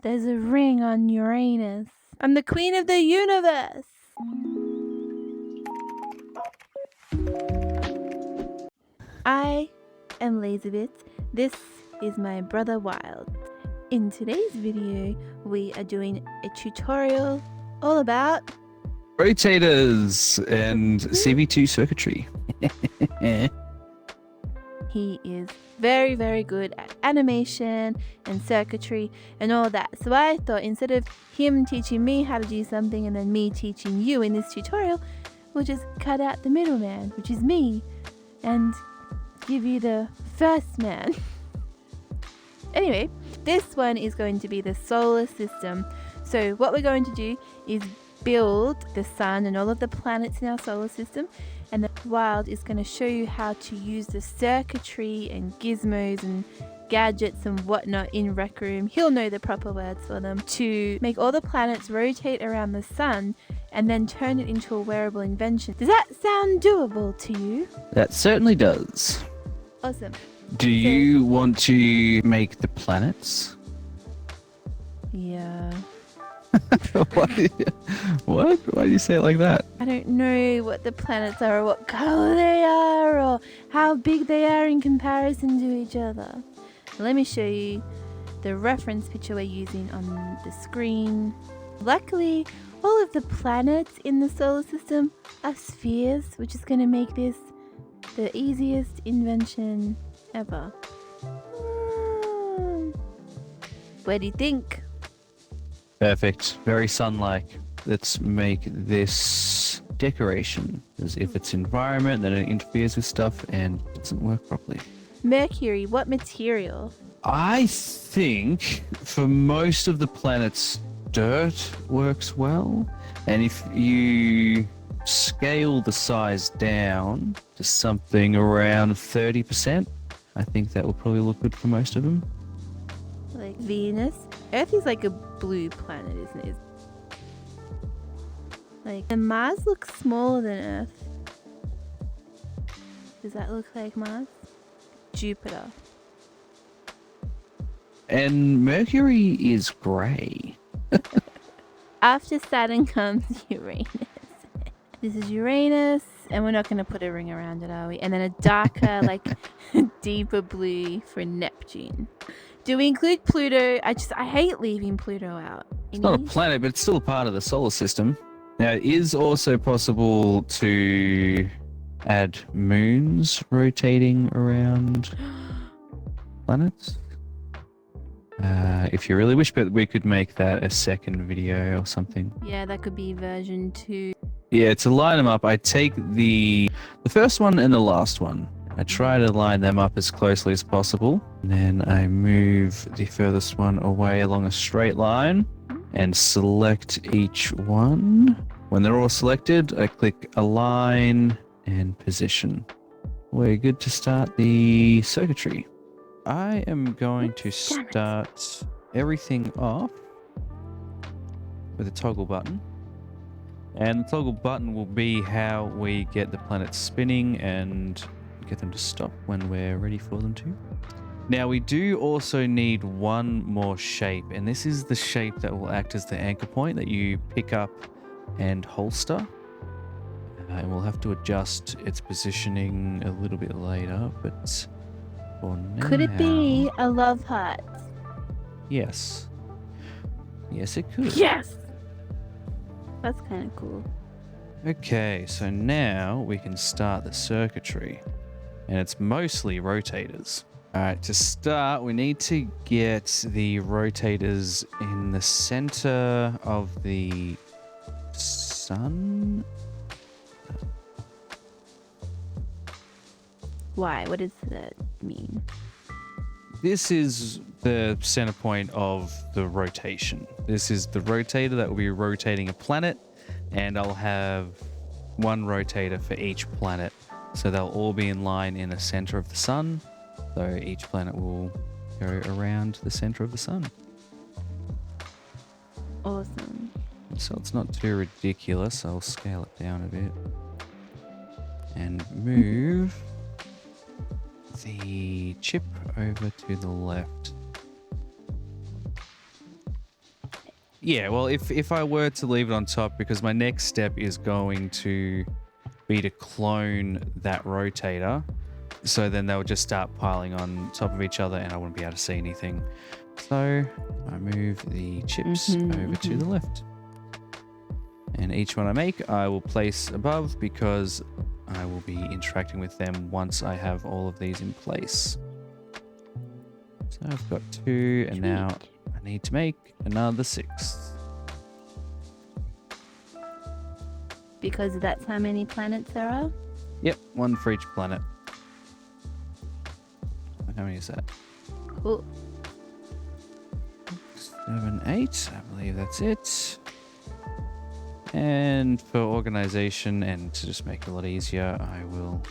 There's a ring on Uranus. I'm the queen of the universe. I am Laserbits. This is my brother Wild. In today's video, we are doing a tutorial all about Rotators and CV2 circuitry. He is very, very good at animation and circuitry and all that. So I thought instead of him teaching me how to do something and then me teaching you in this tutorial, we'll just cut out the middleman, which is me, and give you the first man. Anyway, this one is going to be the solar system. So what we're going to do is build the sun and all of the planets in our solar system, and the Wild is going to show you how to use the circuitry and gizmos and gadgets and whatnot in Rec Room. He'll know the proper words for them, to make all the planets rotate around the sun and then turn it into a wearable invention. Does that sound doable to you? That certainly does. Awesome. Do you want to make the planets? Yeah. What? Why do you say it like that? I don't know what the planets are or what color they are or how big they are in comparison to each other. Let me show you the reference picture we're using on the screen. Luckily, all of the planets in the solar system are spheres, which is going to make this the easiest invention ever. What do you think? Perfect. Very sun-like. Let's make this decoration. Because if it's environment, then it interferes with stuff and doesn't work properly. Mercury, what material? I think for most of the planets, dirt works well. And if you scale the size down to something around 30%, I think that will probably look good for most of them. Like Venus. Earth is like a blue planet, isn't it? Like, and Mars looks smaller than Earth. Does that look like Mars? Jupiter. And Mercury is grey. After Saturn comes Uranus. This is Uranus, and we're not going to put a ring around it, are we? And then a darker, like, deeper blue for Neptune. Do we include Pluto? I hate leaving Pluto out. It's not a planet, but it's still a part of the solar system. Now, it is also possible to add moons rotating around planets. If you really wish, but we could make that a second video or something. Yeah, that could be version 2. Yeah, to line them up, I take the first one and the last one. I try to line them up as closely as possible. And then I move the furthest one away along a straight line and select each one. When they're all selected, I click Align and Position. We're good to start the circuitry. I am going to start everything off with a toggle button. And the toggle button will be how we get the planets spinning and get them to stop when we're ready for them to. Now we do also need one more shape, and this is the shape that will act as the anchor point that you pick up and holster. And we'll have to adjust its positioning a little bit later, but for now... Could it be a love heart? Yes. Yes, it could. Yes! That's kind of cool. Okay, so now we can start the circuitry. And it's mostly rotators. Alright, to start, we need to get the rotators in the center of the sun. Why? What does that mean? This is the center point of the rotation. This is the rotator that will be rotating a planet, and I'll have one rotator for each planet. So they'll all be in line in the center of the sun. So each planet will go around the center of the sun. Awesome. So it's not too ridiculous. I'll scale it down a bit. And move the chip over to the left. Yeah, well, if I were to leave it on top, because my next step is going to be to clone that rotator, so then they'll just start piling on top of each other and I wouldn't be able to see anything. So I move the chips over to the left. And each one I make, I will place above because I will be interacting with them once I have all of these in place. So I've got 2, and now I need to make another 6. Because that's how many planets there are? Yep, 1 for each planet. How many is that? Cool. 7, 8. I believe that's it. And for organization and to just make it a lot easier, I will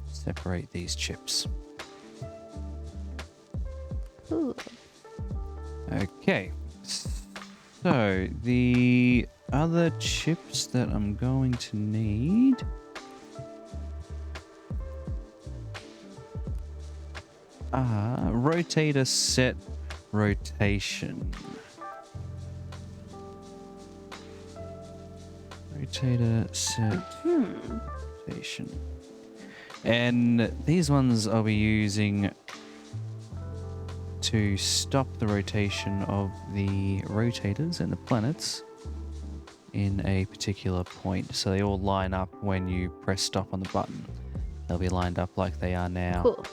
separate these chips. Cool. Okay. So the other chips that I'm going to need are rotator set rotation. Rotator set rotation. And these ones I'll be using to stop the rotation of the rotators and the planets in a particular point. So they all line up when you press stop on the button. They'll be lined up like they are now. Cool.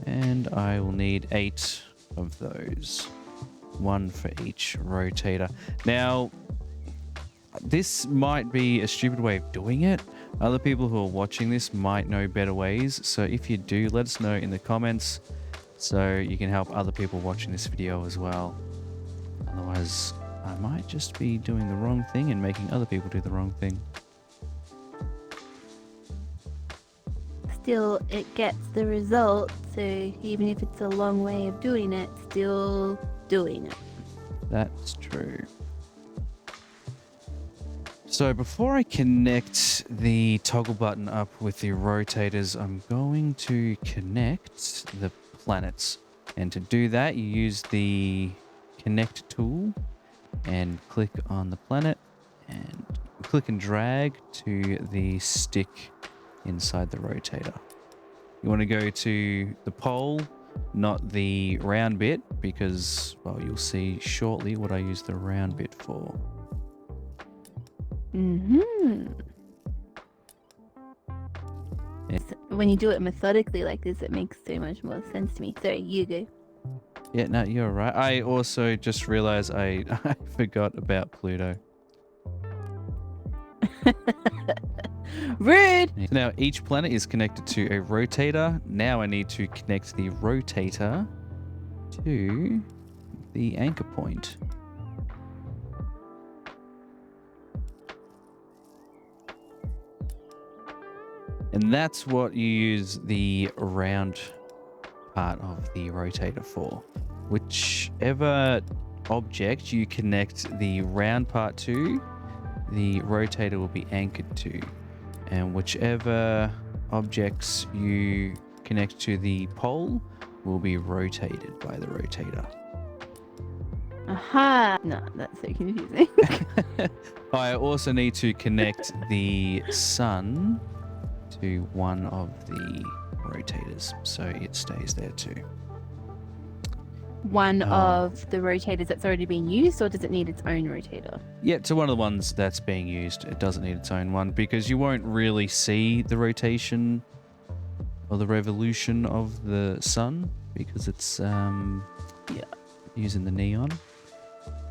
And I will need 8 of those. 1 for each rotator. Now, this might be a stupid way of doing it. Other people who are watching this might know better ways. So if you do, let us know in the comments so you can help other people watching this video as well. Otherwise, I might just be doing the wrong thing and making other people do the wrong thing. Still, it gets the result, so even if it's a long way of doing it, still doing it. That's true. So before I connect the toggle button up with the rotators, I'm going to connect the planets. And to do that, you use the connect tool and click on the planet and click and drag to the stick inside the rotator. You want to go to the pole, not the round bit, because, well, you'll see shortly what I use the round bit for. When you do it methodically like this, it makes so much more sense to me. Sorry, you go. Yeah, no, you're right. I also just realized I forgot about Pluto. Rude! So now each planet is connected to a rotator. Now I need to connect the rotator to the anchor point. And that's what you use the round part of the rotator for. Whichever object you connect the round part to, the rotator will be anchored to. And whichever objects you connect to the pole will be rotated by the rotator. Aha! No, that's so confusing. I also need to connect the sun to one of the rotators, so it stays there too. One of the rotators that's already been used, or does it need its own rotator? Yeah, to one of the ones that's being used. It doesn't need its own one because you won't really see the rotation or the revolution of the sun because it's using the neon.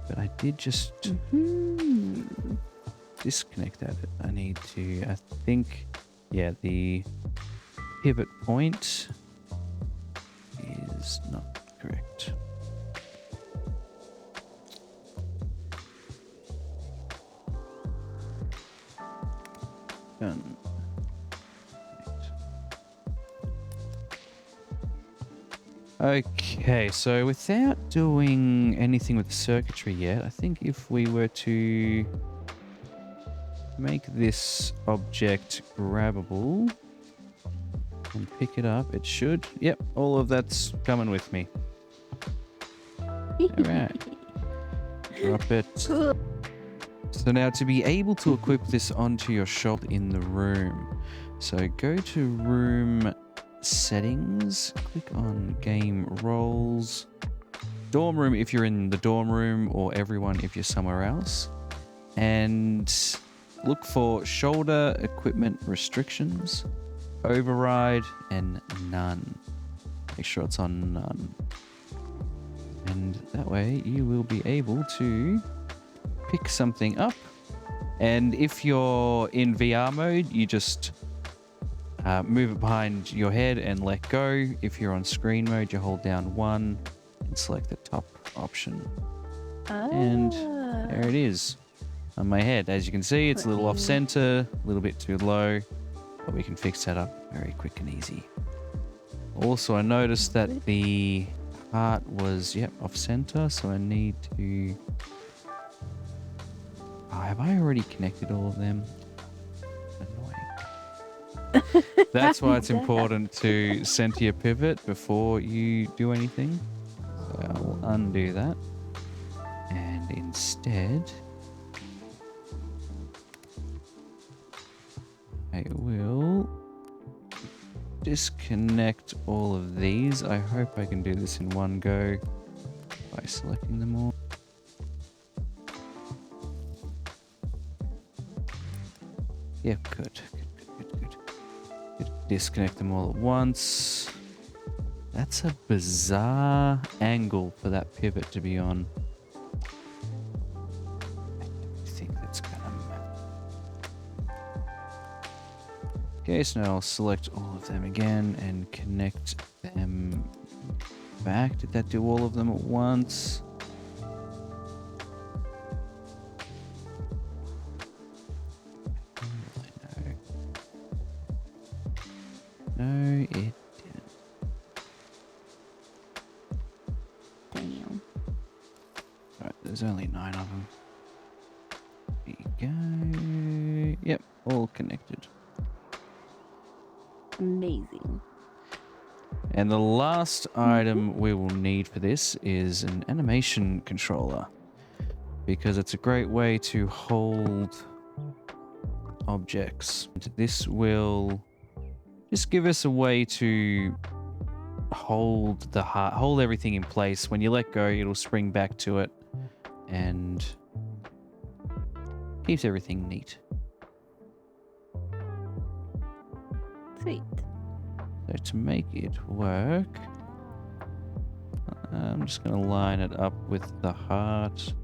But I did just disconnect that. I need to, I think, yeah, the pivot point is not correct. Done. Okay, so without doing anything with the circuitry yet, I think if we were to make this object grabbable and pick it up, it should. Yep, all of that's coming with me. All right. Drop it. Cool. So now to be able to equip this onto your shoulder in the room, so go to room settings, click on game roles, dorm room if you're in the dorm room, or everyone if you're somewhere else, and look for shoulder equipment restrictions, override, and none. Make sure it's on none. And that way you will be able to pick something up. And if you're in VR mode, you just move it behind your head and let go. If you're on screen mode, you hold down 1 and select the top option. And there it is on my head. As you can see, it's a little off center, a little bit too low, but we can fix that up very quick and easy. Also, I noticed that the heart was, off center, so I need to... Oh, have I already connected all of them? Annoying. That's why it's important to center your pivot before you do anything. So I'll undo that. And instead, I will disconnect all of these. I hope I can do this in one go by selecting them all. Yeah, good. Disconnect them all at once. That's a bizarre angle for that pivot to be on. I don't think that's gonna matter. Okay, so now I'll select all of them again and connect them back. Did that do all of them at once? No, it didn't. Damn. Alright, there's only 9 of them. There you go. Yep, all connected. Amazing. And the last item we will need for this is an animation controller, because it's a great way to hold objects. This will just give us a way to hold the heart, hold everything in place. When you let go, it'll spring back to it and keeps everything neat. Sweet. So to make it work, I'm just going to line it up with the heart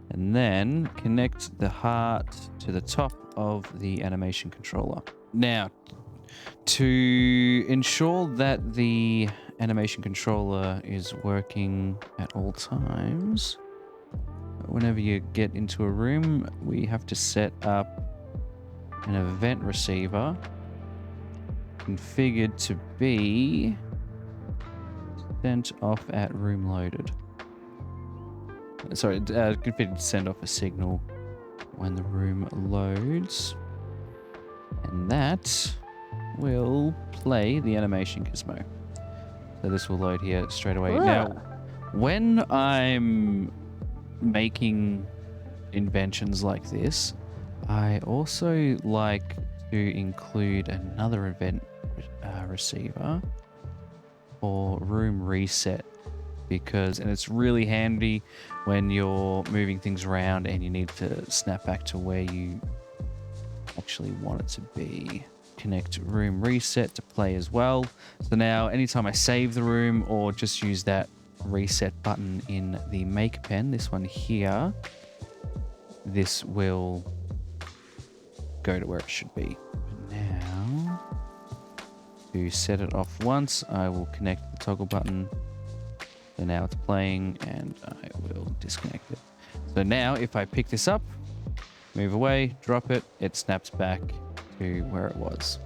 and then connect the heart to the top of the animation controller. Now, to ensure that the animation controller is working at all times, whenever you get into a room, we have to set up an event receiver configured to be sent off at room loaded. Sorry, configured to send off a signal when the room loads. And that will play the animation gizmo. So this will load here straight away. Whoa. Now, when I'm making inventions like this, I also like to include another event receiver for room reset, and it's really handy when you're moving things around and you need to snap back to where you actually want it to be. Connect room reset to play as well. So now anytime I save the room or just use that reset button in the make pen, this one here, this will go to where it should be. Now, to set it off once, I will connect the toggle button. So now it's playing and I will disconnect it. So now if I pick this up, move away, drop it, it snaps back to where it was.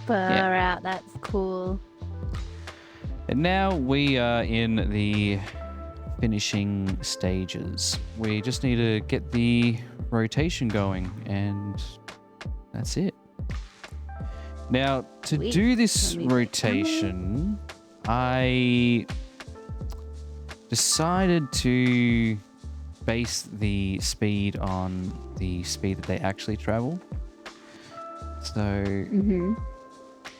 Far out, that's cool. And now we are in the finishing stages. We just need to get the rotation going and that's it. Now, to Sweet. do this Let me- rotation, I decided to base the speed on the speed that they actually travel. So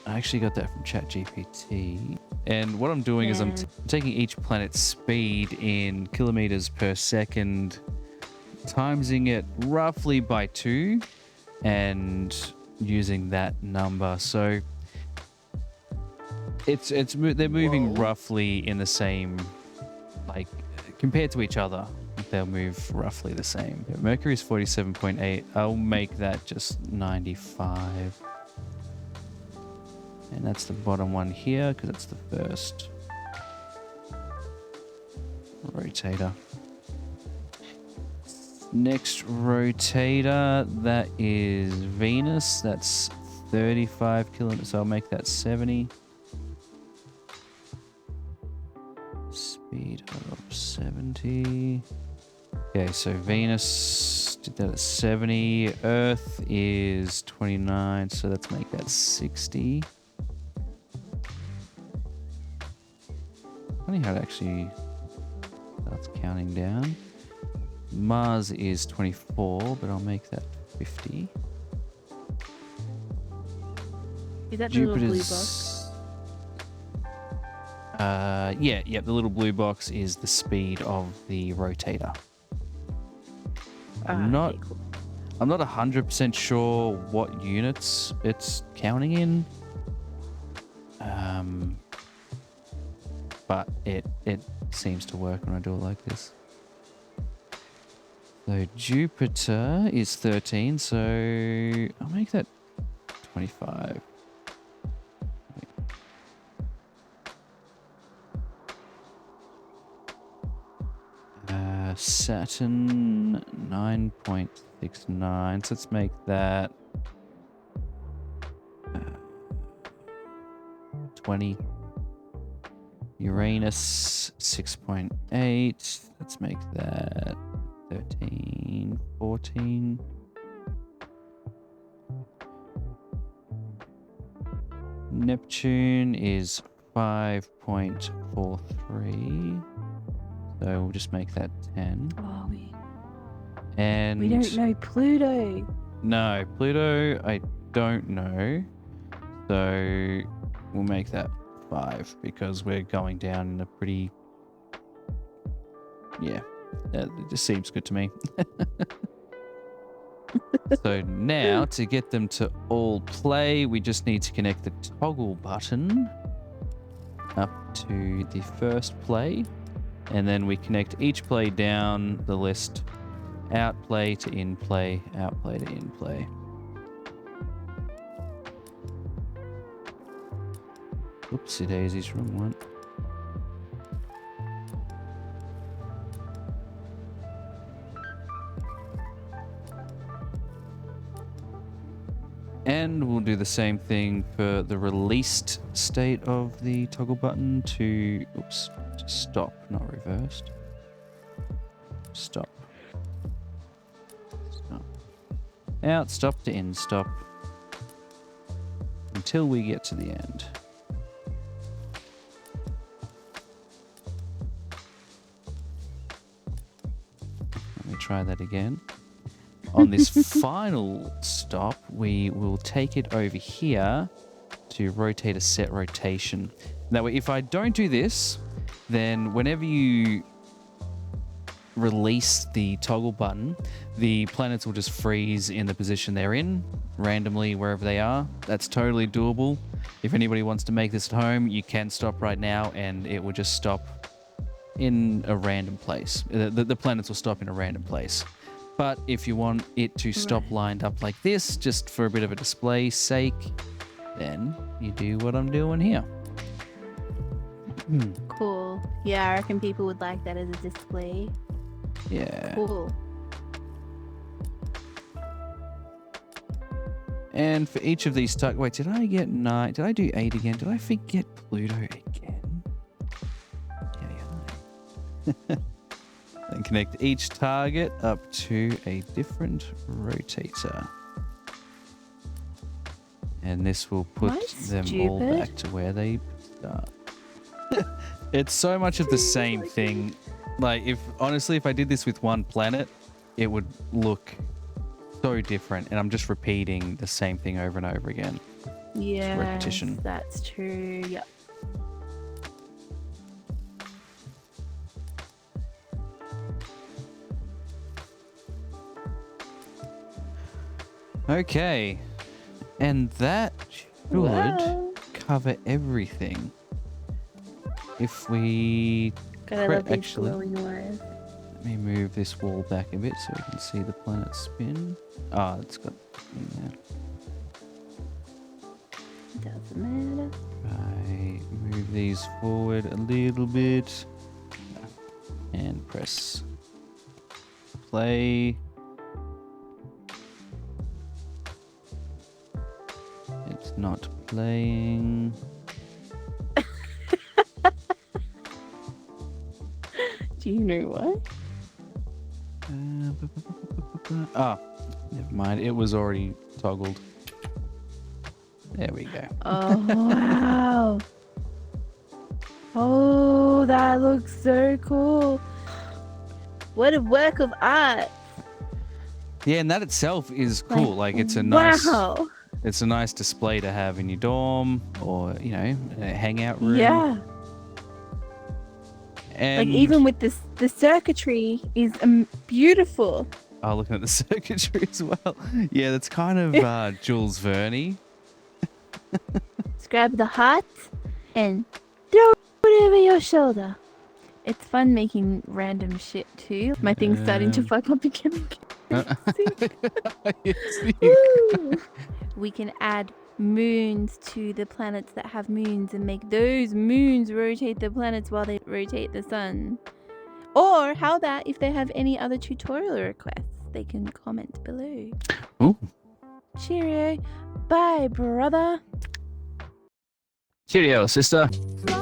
I actually got that from ChatGPT. And what I'm doing is I'm taking each planet's speed in kilometers per second, timesing it roughly by 2, and using that number. So they're moving roughly in the same, like, compared to each other, they'll move roughly the same. Mercury is 47.8. I'll make that just 95. And that's the bottom one here, because that's the first rotator. Next rotator, that is Venus. That's 35 kilometers, so I'll make that 70. Speed of 70. Okay, so Venus did that at 70. Earth is 29, so let's make that 60. Funny how it actually starts counting down. Mars is 24, but I'll make that 50. Is that the little blue box? Yeah, the little blue box is the speed of the rotator. I'm not 100% sure what units it's counting in. But it seems to work when I do it like this. So Jupiter is 13, so I'll make that 25. Saturn 9.69, so let's make that 20. Uranus 6.8, let's make that 13, 14. Neptune is 5.43. So we'll just make that 10. Oh, and we don't know Pluto. No, Pluto I don't know. So we'll make that 5 because we're going down in a pretty... Yeah, it just seems good to me. So now to get them to all play, we just need to connect the toggle button up to the first play. And then we connect each play down the list. Out play to in play, out play to in play. Oopsie daisies, wrong one. And we'll do the same thing for the released state of the toggle button to, oops, to stop, not reversed. Stop. Stop. Out, stop to in, stop. Until we get to the end. Let me try that again. On this final stop, we will take it over here to rotate a set rotation. That way, if I don't do this, then whenever you release the toggle button, the planets will just freeze in the position they're in, randomly wherever they are. That's totally doable. If anybody wants to make this at home, you can stop right now and it will just stop in a random place. The planets will stop in a random place. But if you want it to stop lined up like this, just for a bit of a display sake, then you do what I'm doing here. Cool. Yeah, I reckon people would like that as a display. Yeah. Cool. And for each of these wait, did I get 9? Did I do 8 again? Did I forget Pluto again? Yeah. And connect each target up to a different rotator. And this will put Am I them all stupid? back to where they start. It's so much of the same thing. Like, honestly, if I did this with one planet, it would look so different. And I'm just repeating the same thing over and over again. Yeah, repetition. that's true. Yep. Okay. And that should Wow. cover everything. If we... God, I love these actually, glowing wires. let me move this wall back a bit so we can see the planet spin. Ah, it's got in there. Doesn't matter. I move these forward a little bit and press play. It's not playing. Do you know why? Ah, never mind. It was already toggled. There we go. Oh, wow. Oh, that looks so cool. What a work of art. Yeah, and that itself is cool. Like, it's a nice, Wow. it's a nice display to have in your dorm or, you know, a hangout room. Yeah. And Like, even with this, the circuitry is beautiful. oh, looking at the circuitry as well. Yeah, that's kind of Jules Verne. Just grab the heart and throw it over your shoulder. It's fun making random shit too. My thing's starting to fuck up again. Woo! We can add moons to the planets that have moons and make those moons rotate the planets while they rotate the sun. Or how about if they have any other tutorial requests, they can comment below. Ooh. Cheerio. Bye, brother. Cheerio, sister. Fly